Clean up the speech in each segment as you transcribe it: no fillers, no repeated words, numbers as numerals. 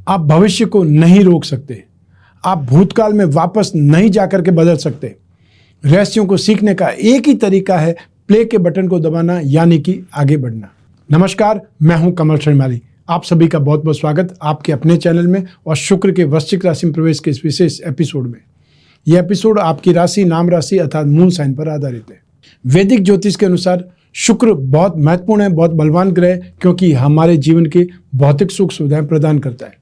आप भविष्य को नहीं रोक सकते। आप भूतकाल में वापस नहीं जाकर के बदल सकते। रहस्यों को सीखने का एक ही तरीका है प्ले के बटन को दबाना, यानी कि आगे बढ़ना। नमस्कार, मैं हूं कमल शर्माली। आप सभी का बहुत बहुत स्वागत आपके अपने चैनल में और शुक्र के वृश्चिक राशि में प्रवेश के इस विशेष एपिसोड में। यह एपिसोड आपकी राशि, नाम राशि अर्थात मून साइन पर आधारित है। वैदिक ज्योतिष के अनुसार शुक्र बहुत महत्वपूर्ण है, बहुत बलवान ग्रह है, क्योंकि हमारे जीवन के भौतिक सुख सुविधाएं प्रदान करता है।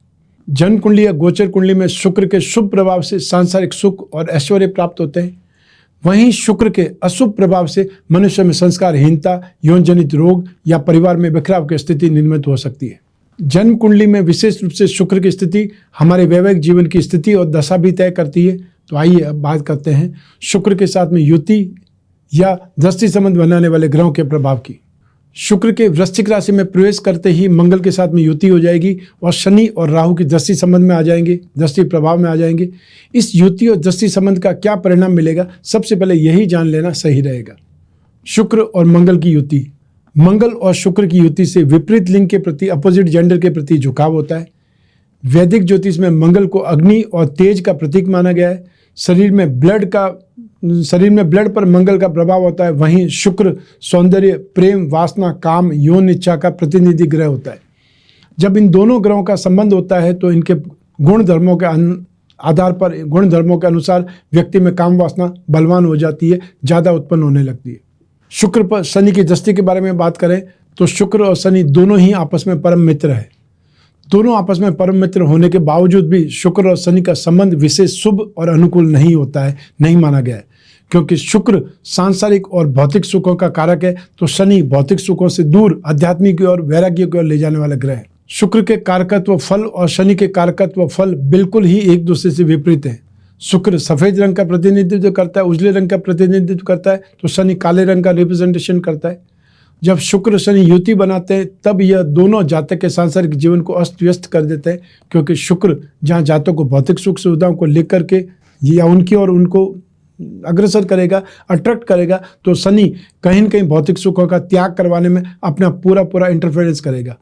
जन्म कुंडली या गोचर कुंडली में शुक्र के शुभ प्रभाव से सांसारिक सुख और ऐश्वर्य प्राप्त होते हैं। वहीं शुक्र के अशुभ प्रभाव से मनुष्य में संस्कारहीनता, यौन जनित रोग या परिवार में बिखराव की स्थिति निर्मित हो सकती है। जन्म कुंडली में विशेष रूप से शुक्र की स्थिति हमारे वैवाहिक जीवन की स्थिति और दशा भी तय करती है। तो आइए अब बात करते हैं शुक्र के साथ में युति या दृष्टि संबंध बनाने वाले ग्रहों के प्रभाव की। शुक्र के वृश्चिक राशि में प्रवेश करते ही मंगल के साथ में युति हो जाएगी और शनि और राहु की दृष्टि संबंध में आ जाएंगे, दृष्टि प्रभाव में आ जाएंगे। इस युति और दृष्टि संबंध का क्या परिणाम मिलेगा, सबसे पहले यही जान लेना सही रहेगा। शुक्र और मंगल की युति। मंगल और शुक्र की युति से विपरीत लिंग के प्रति, अपोजिट जेंडर के प्रति झुकाव होता है। वैदिक ज्योतिष में मंगल को अग्नि और तेज का प्रतीक माना गया है। शरीर में ब्लड पर मंगल का प्रभाव होता है। वहीं शुक्र सौंदर्य, प्रेम, वासना, काम, यौन इच्छा का प्रतिनिधि ग्रह होता है। जब इन दोनों ग्रहों का संबंध होता है तो इनके गुण धर्मों के आधार पर, गुण धर्मों के अनुसार व्यक्ति में काम वासना बलवान हो जाती है, ज़्यादा उत्पन्न होने लगती है। शुक्र पर शनि की दृष्टि के बारे में बात करें तो शुक्र और शनि दोनों ही आपस में परम मित्र है। दोनों आपस में परम मित्र होने के बावजूद भी शुक्र और शनि का संबंध विशेष शुभ और अनुकूल नहीं होता है, नहीं माना गया है। क्योंकि शुक्र सांसारिक और भौतिक सुखों का कारक है, तो शनि भौतिक सुखों से दूर आध्यात्मिक और वैराग्य की ओर ले जाने वाला ग्रह है। शुक्र के कारकत्व फल और शनि के कारकत्व फल बिल्कुल ही एक दूसरे से विपरीत है। शुक्र सफेद रंग का प्रतिनिधित्व करता है, उजले रंग का प्रतिनिधित्व करता है, तो शनि काले रंग का रिप्रेजेंटेशन करता है। जब शुक्र शनि युति बनाते हैं तब यह दोनों जातक के सांसारिक जीवन को अस्त व्यस्त कर देते हैं, क्योंकि शुक्र जहाँ जातक को भौतिक सुख सुविधाओं को लेकर के या उनकी और उनको अग्रसर करेगा, अट्रैक्ट करेगा, तो शनि कहीं न कहीं भौतिक सुखों का त्याग करवाने में अपना पूरा इंटरफेरेंस करेगा।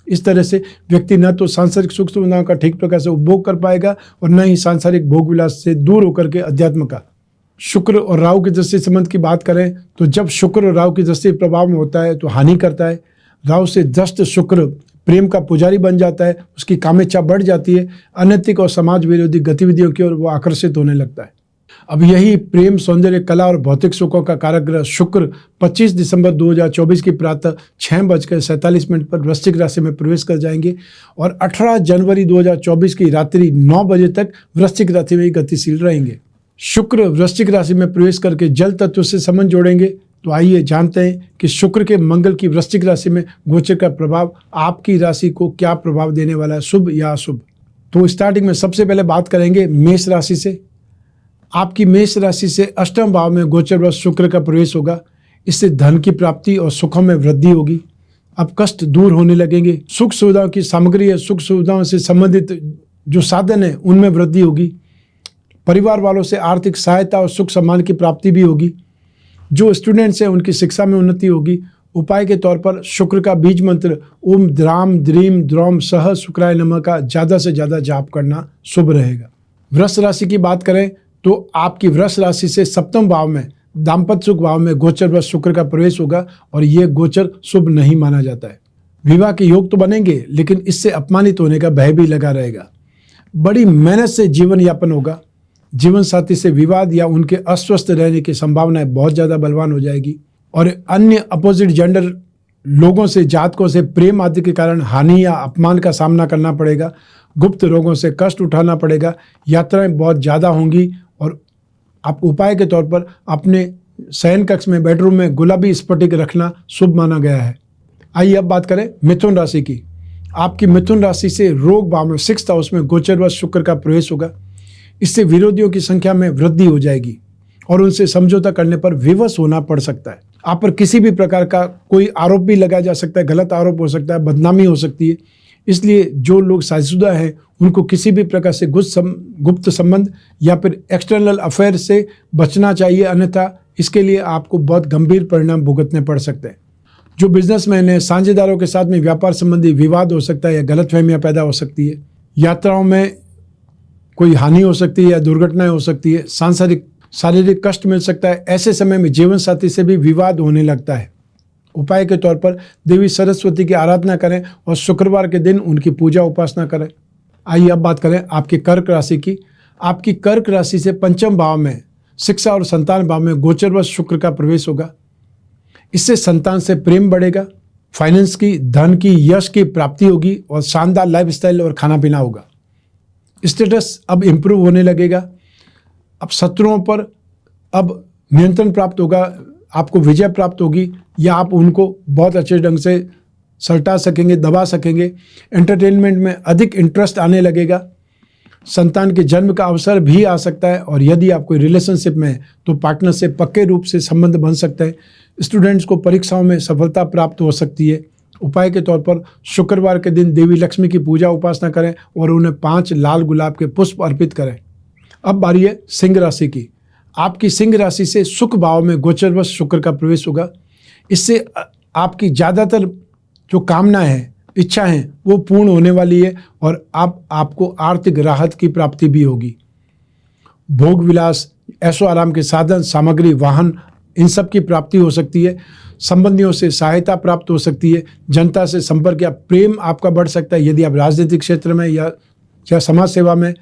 इस तरह से व्यक्ति न तो सांसारिक सुख सुविधाओं का ठीक प्रकार से उपभोग कर पाएगा और न ही सांसारिक भोग विलास से दूर होकर के अध्यात्म का। शुक्र और राहु की दृष्टि संबंध की बात करें तो जब शुक्र और राहु की दृष्टि प्रभाव में होता है तो हानि करता है। राहु से दृष्ट शुक्र प्रेम का पुजारी बन जाता है, उसकी कामेच्छा बढ़ जाती है, अनैतिक और समाज विरोधी गतिविधियों की ओर वो आकर्षित होने लगता है। अब यही प्रेम, सौंदर्य, कला और भौतिक सुखों का कारक ग्रह शुक्र 25 दिसंबर 2024 की प्रातः 6:47 पर वृश्चिक राशि में प्रवेश कर जाएंगे और 18 जनवरी 2024 की रात्रि 9 बजे तक वृश्चिक राशि में गतिशील रहेंगे। शुक्र वृश्चिक राशि में प्रवेश करके जल तत्व से संबंध जोड़ेंगे। तो आइए जानते हैं कि शुक्र के मंगल की वृश्चिक राशि में गोचर का प्रभाव आपकी राशि को क्या प्रभाव देने वाला है, शुभ या अशुभ। तो स्टार्टिंग में सबसे पहले बात करेंगे मेष राशि से। आपकी मेष राशि से अष्टम भाव में गोचर वर्ष शुक्र का प्रवेश होगा। इससे धन की प्राप्ति और सुखों में वृद्धि होगी। अब कष्ट दूर होने लगेंगे। सुख सुविधाओं की सामग्री है, सुख सुविधाओं से संबंधित जो साधन है उनमें वृद्धि होगी। परिवार वालों से आर्थिक सहायता और सुख सम्मान की प्राप्ति भी होगी। जो स्टूडेंट्स हैं उनकी शिक्षा में उन्नति होगी। उपाय के तौर पर शुक्र का बीज मंत्र ओम द्राम द्रीम द्रोम सह शुक्राय नमः का ज़्यादा से ज़्यादा जाप करना शुभ रहेगा। वृष राशि की बात करें तो आपकी वृष राशि से सप्तम भाव में, दाम्पत्य सुख भाव में गोचर वर्ष शुक्र का प्रवेश होगा और ये गोचर शुभ नहीं माना जाता है। विवाह के योग तो बनेंगे, लेकिन इससे अपमानित होने का भय भी लगा रहेगा। बड़ी मेहनत से जीवन यापन होगा। जीवन साथी से विवाद या उनके अस्वस्थ रहने की संभावनाएं बहुत ज़्यादा बलवान हो जाएगी और अन्य अपोजिट जेंडर लोगों से, जातकों से प्रेम आदि के कारण हानि या अपमान का सामना करना पड़ेगा। गुप्त रोगों से कष्ट उठाना पड़ेगा। यात्राएं बहुत ज़्यादा होंगी और आप उपाय के तौर पर अपने शयन कक्ष में, बेडरूम में गुलाबी स्फटिक रखना शुभ माना गया है। आइए अब बात करें मिथुन राशि की। आपकी मिथुन राशि से रोग भाव में 6th हाउस में गोचर वर्ष शुक्र का प्रवेश होगा। इससे विरोधियों की संख्या में वृद्धि हो जाएगी और उनसे समझौता करने पर विवश होना पड़ सकता है। आप पर किसी भी प्रकार का कोई आरोप भी लगाया जा सकता है, गलत आरोप हो सकता है, बदनामी हो सकती है। इसलिए जो लोग शादीशुदा हैं उनको किसी भी प्रकार से गुप्त संबंध या फिर एक्सटर्नल अफेयर से बचना चाहिए, अन्यथा इसके लिए आपको बहुत गंभीर परिणाम भुगतने पड़ सकते हैं। जो बिजनेसमैन है, साझेदारों के साथ में व्यापार संबंधी विवाद हो सकता है या गलतफहमियां पैदा हो सकती है। यात्राओं में कोई हानि हो सकती है या दुर्घटनाएं हो सकती है, शारीरिक कष्ट मिल सकता है। ऐसे समय में जीवन साथी से भी विवाद होने लगता है। उपाय के तौर पर देवी सरस्वती की आराधना करें और शुक्रवार के दिन उनकी पूजा उपासना करें। आइए अब बात करें आपकी कर्क राशि की। आपकी कर्क राशि से पंचम भाव में, शिक्षा और संतान भाव में गोचरवश शुक्र का प्रवेश होगा। इससे संतान से प्रेम बढ़ेगा, फाइनेंस की, धन की, यश की प्राप्ति होगी और शानदार लाइफस्टाइल और खाना पीना होगा। स्टेटस अब इम्प्रूव होने लगेगा। अब शत्रुओं पर अब नियंत्रण प्राप्त होगा, आपको विजय प्राप्त होगी या आप उनको बहुत अच्छे ढंग से सलटा सकेंगे, दबा सकेंगे। एंटरटेनमेंट में अधिक इंटरेस्ट आने लगेगा। संतान के जन्म का अवसर भी आ सकता है और यदि आप कोई रिलेशनशिप में है तो पार्टनर से पक्के रूप से संबंध बन सकते हैं। स्टूडेंट्स को परीक्षाओं में सफलता प्राप्त हो सकती है। उपाय के तौर पर शुक्रवार के दिन देवी लक्ष्मी की पूजा उपासना करें और उन्हें 5 लाल गुलाब के पुष्प अर्पित करें। अब बारी है सिंह राशि की। आपकी सिंह राशि से सुख भाव में गोचरवश शुक्र का प्रवेश होगा। इससे आपकी ज़्यादातर जो कामना है, इच्छा है, वो पूर्ण होने वाली है और आपको आर्थिक राहत की प्राप्ति भी होगी। भोग विलास, ऐशो आराम के साधन, सामग्री, वाहन, इन सब की प्राप्ति हो सकती है। संबंधियों से सहायता प्राप्त हो सकती है। जनता से संपर्क या प्रेम आपका बढ़ सकता है यदि आप राजनीतिक क्षेत्र में या समाज सेवा में।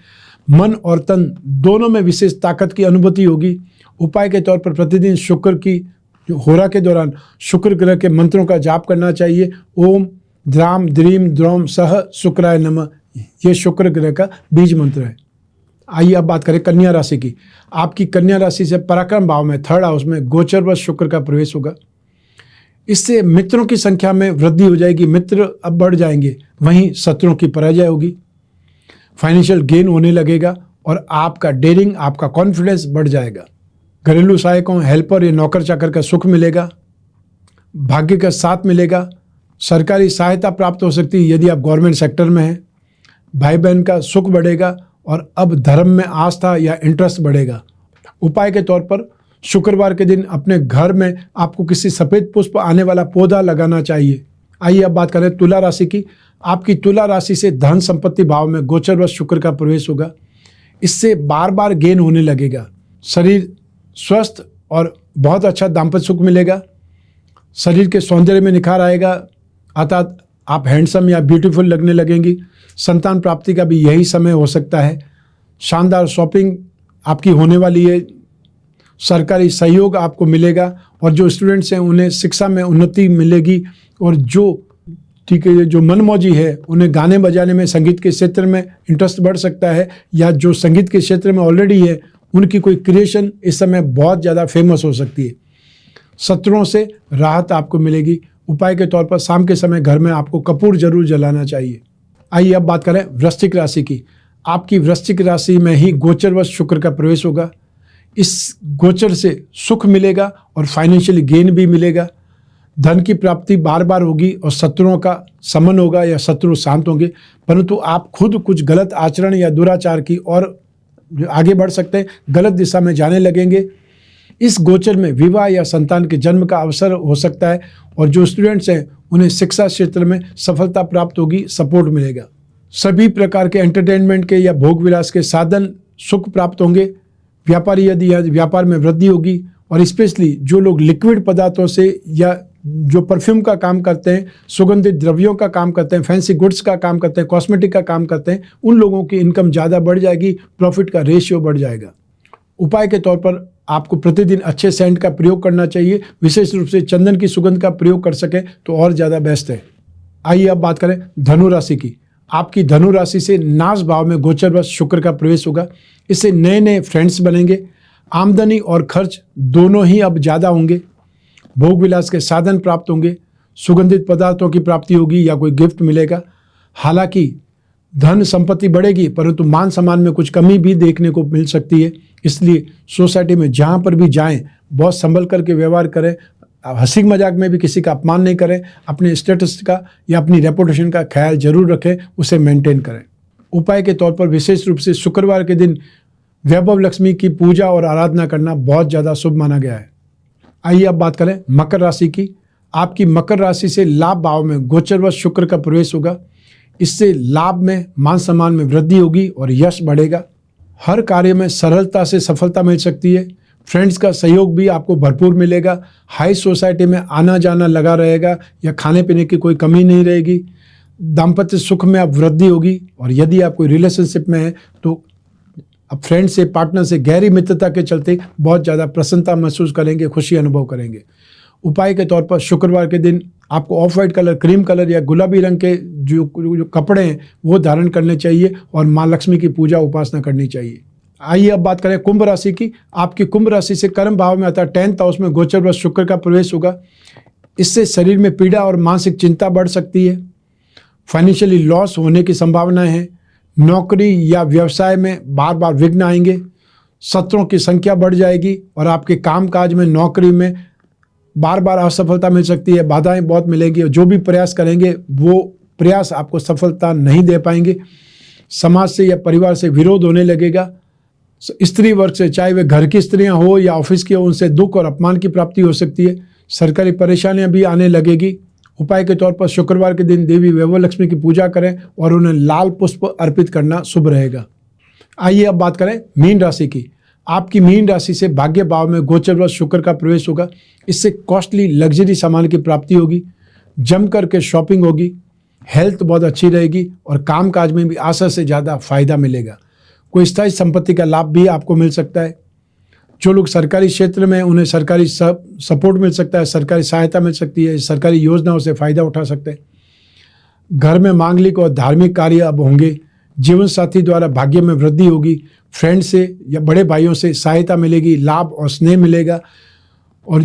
मन और तन दोनों में विशेष ताकत की अनुभूति होगी। उपाय के तौर पर प्रतिदिन शुक्र की होरा के दौरान शुक्र ग्रह के मंत्रों का जाप करना चाहिए। ओम द्राम द्रीम द्रौम सह शुक्राय नमः, ये शुक्र ग्रह का बीज मंत्र है। आइए अब बात करें कन्या राशि की। आपकी कन्या राशि से पराक्रम भाव में, थर्ड हाउस में गोचरवश शुक्र का प्रवेश होगा। इससे मित्रों की संख्या में वृद्धि हो जाएगी, मित्र अब बढ़ जाएंगे, वहीं शत्रुओं की पराजय होगी। फाइनेंशियल गेन होने लगेगा और आपका डेयरिंग, आपका कॉन्फिडेंस बढ़ जाएगा। घरेलू सहायकों, हेल्पर या नौकर चाकर का सुख मिलेगा। भाग्य का साथ मिलेगा। सरकारी सहायता प्राप्त हो सकती है यदि आप गवर्नमेंट सेक्टर में हैं। भाई बहन का सुख बढ़ेगा और अब धर्म में आस्था या इंटरेस्ट बढ़ेगा। उपाय के तौर पर शुक्रवार के दिन अपने घर में आपको किसी सफ़ेद पुष्प आने वाला पौधा लगाना चाहिए। आइए अब बात करें तुला राशि की। आपकी तुला राशि से धन संपत्ति भाव में गोचरवश शुक्र का प्रवेश होगा। इससे बार बार गेन होने लगेगा। शरीर स्वस्थ और बहुत अच्छा दाम्पत्य सुख मिलेगा। शरीर के सौंदर्य में निखार आएगा, अर्थात आप हैंडसम या ब्यूटीफुल लगने लगेंगी। संतान प्राप्ति का भी यही समय हो सकता है। शानदार शॉपिंग आपकी होने वाली है। सरकारी सहयोग आपको मिलेगा और जो स्टूडेंट्स हैं उन्हें शिक्षा में उन्नति मिलेगी और जो मनमौजी है उन्हें गाने बजाने में, संगीत के क्षेत्र में इंटरेस्ट बढ़ सकता है या जो संगीत के क्षेत्र में ऑलरेडी है उनकी कोई क्रिएशन इस समय बहुत ज़्यादा फेमस हो सकती है। शत्रुओं से राहत आपको मिलेगी। उपाय के तौर पर शाम के समय घर में आपको कपूर जरूर जलाना चाहिए। आइए अब बात करें वृश्चिक राशि की। आपकी वृश्चिक राशि में ही गोचरवश शुक्र का प्रवेश होगा। इस गोचर से सुख मिलेगा और फाइनेंशियली गेन भी मिलेगा। धन की प्राप्ति बार बार होगी और शत्रुओं का समन होगा या शत्रु शांत होंगे, परंतु आप खुद कुछ गलत आचरण या दुराचार की और आगे बढ़ सकते हैं, गलत दिशा में जाने लगेंगे। इस गोचर में विवाह या संतान के जन्म का अवसर हो सकता है और जो स्टूडेंट्स हैं उन्हें शिक्षा क्षेत्र में सफलता प्राप्त होगी, सपोर्ट मिलेगा। सभी प्रकार के एंटरटेनमेंट के या भोग विलास के साधन सुख प्राप्त होंगे। व्यापारी यदि व्यापार में वृद्धि होगी और स्पेशली जो लोग लिक्विड पदार्थों से या जो परफ्यूम का काम करते हैं, सुगंधित द्रव्यों का काम करते हैं, फैंसी गुड्स का काम करते हैं, कॉस्मेटिक का काम करते हैं, उन लोगों की इनकम ज़्यादा बढ़ जाएगी, प्रॉफिट का रेशियो बढ़ जाएगा। उपाय के तौर पर आपको प्रतिदिन अच्छे सेंट का प्रयोग करना चाहिए, विशेष रूप से चंदन की सुगंध का प्रयोग कर सके तो और ज़्यादा बेस्ट है। आइए अब बात करें धनु राशि की। आपकी धनु राशि से नाश भाव में गोचरवश शुक्र का प्रवेश होगा। इससे नए नए फ्रेंड्स बनेंगे। आमदनी और खर्च दोनों ही अब ज़्यादा होंगे। भोग विलास के साधन प्राप्त होंगे। सुगंधित पदार्थों की प्राप्ति होगी या कोई गिफ्ट मिलेगा। हालांकि धन संपत्ति बढ़ेगी परंतु मान सम्मान में कुछ कमी भी देखने को मिल सकती है। इसलिए सोसाइटी में जहाँ पर भी जाएं बहुत संभल करके व्यवहार करें। हंसी मजाक में भी किसी का अपमान नहीं करें। अपने स्टेटस का या अपनी रेपुटेशन का ख्याल जरूर रखें, उसे मेंटेन करें। उपाय के तौर पर विशेष रूप से शुक्रवार के दिन वैभव लक्ष्मी की पूजा और आराधना करना बहुत ज़्यादा शुभ माना गया है। आइए अब बात करें मकर राशि की। आपकी मकर राशि से लाभ भाव में गोचरवश शुक्र का प्रवेश होगा। इससे लाभ में, मान सम्मान में वृद्धि होगी और यश बढ़ेगा। हर कार्य में सरलता से सफलता मिल सकती है। फ्रेंड्स का सहयोग भी आपको भरपूर मिलेगा। हाई सोसाइटी में आना जाना लगा रहेगा या खाने पीने की कोई कमी नहीं रहेगी। दाम्पत्य सुख में अब वृद्धि होगी और यदि आप कोई रिलेशनशिप में है तो अब फ्रेंड से, पार्टनर से गहरी मित्रता के चलते बहुत ज़्यादा प्रसन्नता महसूस करेंगे, खुशी अनुभव करेंगे। उपाय के तौर पर शुक्रवार के दिन आपको of white colour, cream colour या गुलाबी रंग के जो कपड़े हैं वो धारण करने चाहिए और माँ लक्ष्मी की पूजा उपासना करनी चाहिए। आइए अब बात करें कुंभ राशि की। आपकी कुंभ राशि से कर्म भाव में आता है 10th हाउस में गोचरवश शुक्र का प्रवेश होगा। इससे शरीर में पीड़ा और मानसिक चिंता बढ़ सकती है। फाइनेंशियली लॉस होने की संभावनाएं हैं। नौकरी या व्यवसाय में बार बार विघ्न आएंगे। शत्रुओं की संख्या बढ़ जाएगी और आपके कामकाज में, नौकरी में बार बार असफलता मिल सकती है। बाधाएं बहुत मिलेंगी और जो भी प्रयास करेंगे वो प्रयास आपको सफलता नहीं दे पाएंगे। समाज से या परिवार से विरोध होने लगेगा। स्त्री वर्ग से, चाहे वे घर की स्त्रियां हो या ऑफिस की हो, उनसे दुख और अपमान की प्राप्ति हो सकती है। सरकारी परेशानियां भी आने लगेगी। उपाय के तौर पर शुक्रवार के दिन देवी वैभव लक्ष्मी की पूजा करें और उन्हें लाल पुष्प अर्पित करना शुभ रहेगा। आइए अब बात करें मीन राशि की। आपकी मीन राशि से भाग्य भाव में गोचरवश शुक्र का प्रवेश होगा। इससे कॉस्टली लग्जरी सामान की प्राप्ति होगी। जम करके शॉपिंग होगी। हेल्थ बहुत अच्छी रहेगी और कामकाज में भी आशा से ज़्यादा फायदा मिलेगा। कोई स्थायी संपत्ति का लाभ भी आपको मिल सकता है। जो लोग सरकारी क्षेत्र में, उन्हें सरकारी सपोर्ट मिल सकता है, सरकारी सहायता मिल सकती है, सरकारी योजनाओं से फायदा उठा सकते हैं। घर में मांगलिक और धार्मिक कार्य अब होंगे। जीवन साथी द्वारा भाग्य में वृद्धि होगी। फ्रेंड से या बड़े भाइयों से सहायता मिलेगी, लाभ और स्नेह मिलेगा। और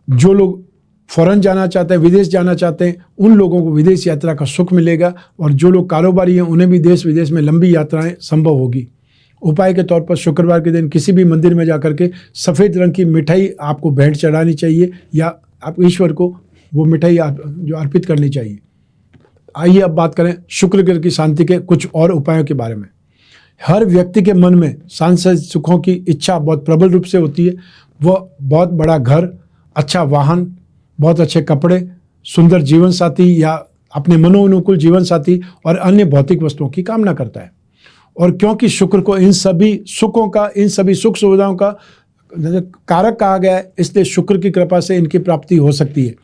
जो लोग फॉरेन जाना चाहते हैं, विदेश जाना चाहते हैं, उन लोगों को विदेश यात्रा का सुख मिलेगा। और जो लोग कारोबारी हैं उन्हें भी देश विदेश में लंबी यात्राएं संभव होगी। उपाय के तौर पर शुक्रवार के दिन किसी भी मंदिर में जाकर के सफ़ेद रंग की मिठाई आपको भेंट चढ़ानी चाहिए या आप ईश्वर को वो मिठाई जो अर्पित करनी चाहिए। आइए अब बात करें शुक्र ग्रह की शांति के कुछ और उपायों के बारे में। हर व्यक्ति के मन में सांसारिक सुखों की इच्छा बहुत प्रबल रूप से होती है। वह बहुत बड़ा घर, अच्छा वाहन, बहुत अच्छे कपड़े, सुंदर जीवन साथी या अपने मनोनुकूल जीवन साथी और अन्य भौतिक वस्तुओं की कामना करता है। और क्योंकि शुक्र को इन सभी सुखों का, इन सभी सुख सुविधाओं का कारक कहा गया है, इसलिए शुक्र की कृपा से इनकी प्राप्ति हो सकती है।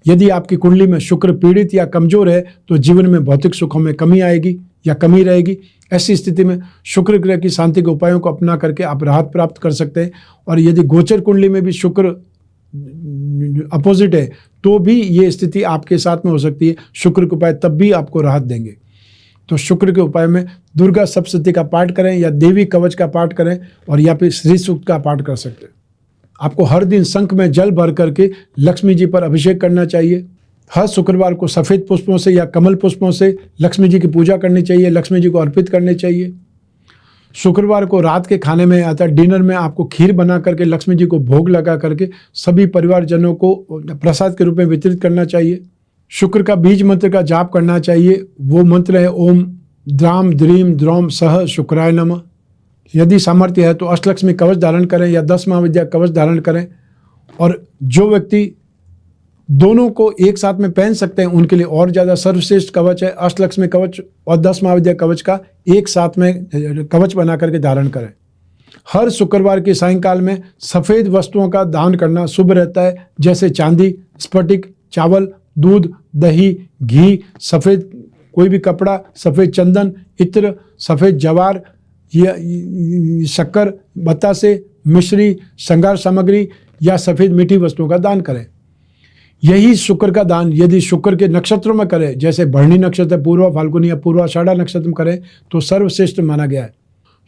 यदि आपकी कुंडली में शुक्र पीड़ित या कमजोर है तो जीवन में भौतिक सुखों में कमी आएगी या कमी रहेगी। ऐसी स्थिति में शुक्र ग्रह की शांति के उपायों को अपना करके आप राहत प्राप्त कर सकते हैं। और यदि गोचर कुंडली में भी शुक्र अपोजिट है तो भी ये स्थिति आपके साथ में हो सकती है। शुक्र के उपाय तब भी आपको राहत देंगे। तो शुक्र के उपाय में दुर्गा सप्तशती का पाठ करें या देवी कवच का पाठ करें और या फिर श्री सूक्त का पाठ कर सकते हैं। आपको हर दिन शंख में जल भर करके लक्ष्मी जी पर अभिषेक करना चाहिए। हर शुक्रवार को सफ़ेद पुष्पों से या कमल पुष्पों से लक्ष्मी जी की पूजा करनी चाहिए, लक्ष्मी जी को अर्पित करने चाहिए। शुक्रवार को रात के खाने में अर्थात डिनर में आपको खीर बना करके लक्ष्मी जी को भोग लगा करके सभी परिवारजनों को प्रसाद के रूप में वितरित करना चाहिए। शुक्र का बीज मंत्र का जाप करना चाहिए। वो मंत्र है ओम द्राम द्रीम द्रोम सह शुक्राय नमः। यदि सामर्थ्य है तो अष्टलक्ष्मी कवच धारण करें या 10 महाविद्या कवच धारण करें। और जो व्यक्ति दोनों को एक साथ में पहन सकते हैं उनके लिए और ज़्यादा सर्वश्रेष्ठ कवच है अष्टलक्ष्मी कवच और 10 महाविद्या कवच का एक साथ में कवच बना करके धारण करें। हर शुक्रवार के सायंकाल में सफ़ेद वस्तुओं का दान करना शुभ रहता है, जैसे चांदी, स्फटिक, चावल, दूध, दही, घी, सफ़ेद कोई भी कपड़ा, सफ़ेद चंदन, इत्र, सफ़ेद जवार, या शक्कर, बतासे, मिश्री, श्रृंगार सामग्री या सफ़ेद मीठी वस्तुओं का दान करें। यही शुक्र का दान यदि शुक्र के नक्षत्रों में करें, जैसे भरणी नक्षत्र, पूर्वा फाल्गुनी या पूर्वाषाढ़ा नक्षत्र में करें तो सर्वश्रेष्ठ माना गया है।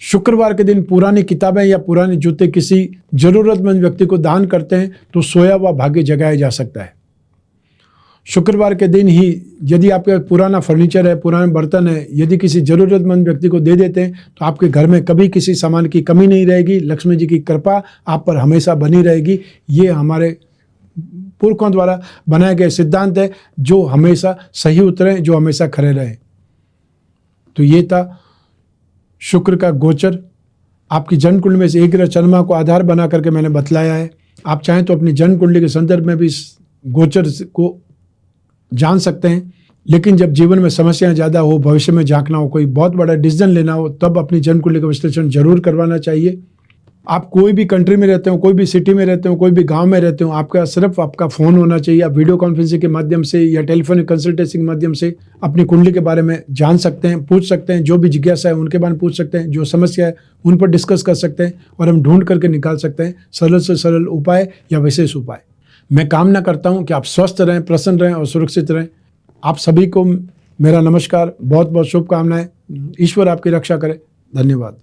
शुक्रवार के दिन पुरानी किताबें या पुराने जूते किसी जरूरतमंद व्यक्ति को दान करते हैं तो सोया हुआ भाग्य जगाया जा सकता है। शुक्रवार के दिन ही यदि आपके पुराना फर्नीचर है, पुराने बर्तन है, यदि किसी ज़रूरतमंद व्यक्ति को दे देते हैं तो आपके घर में कभी किसी सामान की कमी नहीं रहेगी। लक्ष्मी जी की कृपा आप पर हमेशा बनी रहेगी। ये हमारे पुरखों द्वारा बनाए गए सिद्धांत है जो हमेशा सही उतरे, जो हमेशा खरे रहे। तो ये था शुक्र का गोचर। आपकी जन्म कुंडली में से एक ग्रह चंद्रमा को आधार बना करके मैंने बतलाया है। आप चाहें तो अपनी जन्म कुंडली के संदर्भ में भी इस गोचर को जान सकते हैं। लेकिन जब जीवन में समस्याएं ज़्यादा हो, भविष्य में झांकना हो, कोई बहुत बड़ा डिसीजन लेना हो, तब अपनी जन्म कुंडली का विश्लेषण जरूर करवाना चाहिए। आप कोई भी कंट्री में रहते हो, कोई भी सिटी में रहते हो, कोई भी गांव में रहते हो, आपका सिर्फ आपका फ़ोन होना चाहिए। आप वीडियो कॉन्फ्रेंसिंग के माध्यम से या टेलीफोनिक कंसल्टेंसी के माध्यम से अपनी कुंडली के बारे में जान सकते हैं, पूछ सकते हैं। जो भी जिज्ञासा है उनके बारे में पूछ सकते हैं, जो समस्या है उन पर डिस्कस कर सकते हैं और हम ढूंढ करके निकाल सकते हैं सरल से सरल उपाय या विशेष उपाय। मैं कामना करता हूँ कि आप स्वस्थ रहें, प्रसन्न रहें और सुरक्षित रहें। आप सभी को मेरा नमस्कार, बहुत बहुत शुभकामनाएं। ईश्वर आपकी रक्षा करे। धन्यवाद।